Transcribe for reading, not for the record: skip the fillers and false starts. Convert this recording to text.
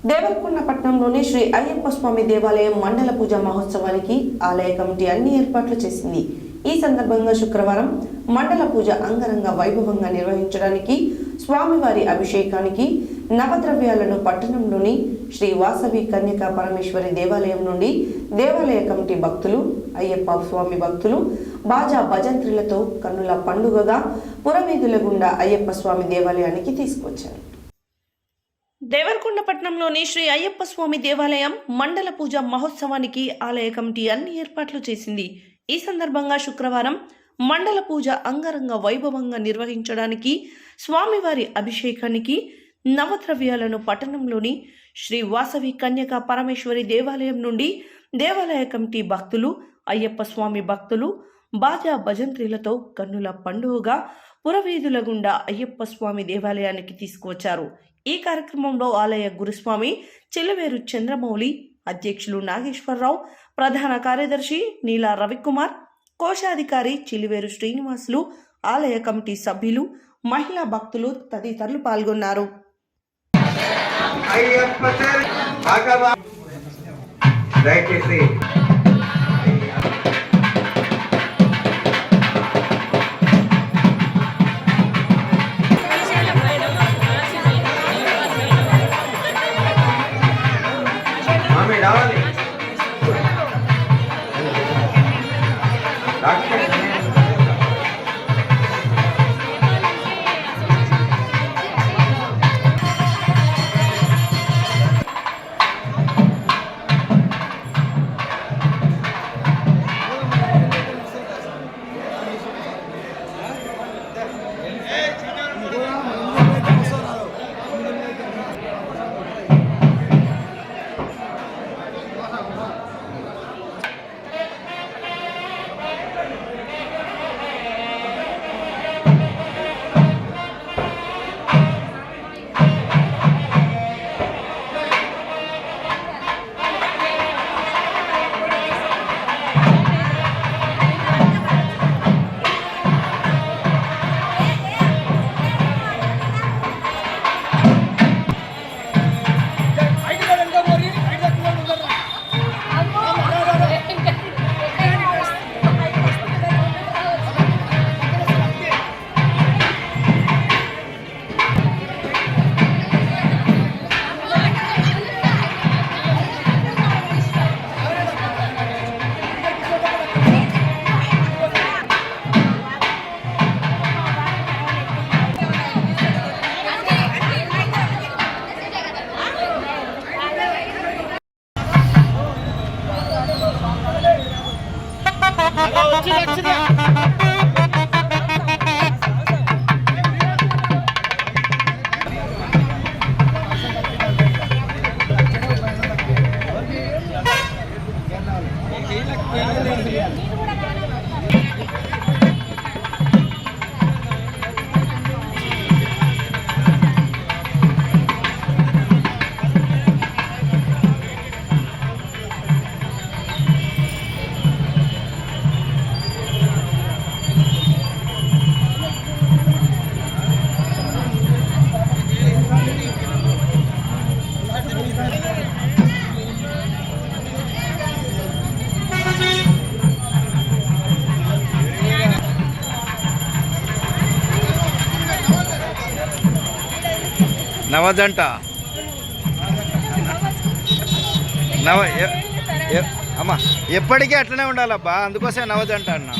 దేవరకొండ పట్టణంలోని శ్రీ అయ్యప్ప స్వామి దేవాలయం మండల పూజ మహోత్సవానికి ఆలయ కమిటీ అన్ని ఏర్పాట్లు చేసింది. ఈ సందర్భంగా శుక్రవారం మండల పూజ అంగరంగ వైభవంగా నిర్వహించడానికి స్వామివారి అభిషేకానికి నవద్రవ్యాలను పట్టణంలోని శ్రీ వాసవి కన్యకా పరమేశ్వరి దేవాలయం నుండి దేవాలయ కమిటీ భక్తులు, అయ్యప్ప స్వామి భక్తులు బాజా భజంత్రిలతో కన్నుల పండుగగా పురవీధుల గుండా అయ్యప్ప స్వామి దేవాలయానికి తీసుకొచ్చారు. దేవరకొండ పట్టణంలోని శ్రీ అయ్యప్ప స్వామి దేవాలయం మండల పూజ మహోత్సవానికి ఆలయ కమిటీ అన్ని ఏర్పాట్లు చేసింది. ఈ సందర్భంగా శుక్రవారం మండల పూజ అంగరంగ వైభవంగా నిర్వహించడానికి స్వామివారి అభిషేకానికి నవద్రవ్యాలను పట్టణంలోని శ్రీ వాసవి కన్యకా పరమేశ్వరి దేవాలయం నుండి దేవాలయ కమిటీ భక్తులు, అయ్యప్ప స్వామి భక్తులు బాజా భజంత్రిలతో కన్నుల పండుగగా పురవీధుల గుండా అయ్యప్ప స్వామి దేవాలయానికి తీసుకువచ్చారు. ఈ కార్యక్రమంలో ఆలయ గురుస్వామి చిలవేరు చంద్రమౌళి, అధ్యక్షులు నాగేశ్వరరావు, ప్రధాన కార్యదర్శి నీలా రవికుమార్, కోశాధికారి చిలివేరు శ్రీనివాసులు, ఆలయ కమిటీ సభ్యులు, మహిళా భక్తులు తదితరులు పాల్గొన్నారు. నవజంట అమ్మా ఎప్పటికీ అట్లనే ఉండాలబ్బా, అందుకోసం నవజంట అన్నా.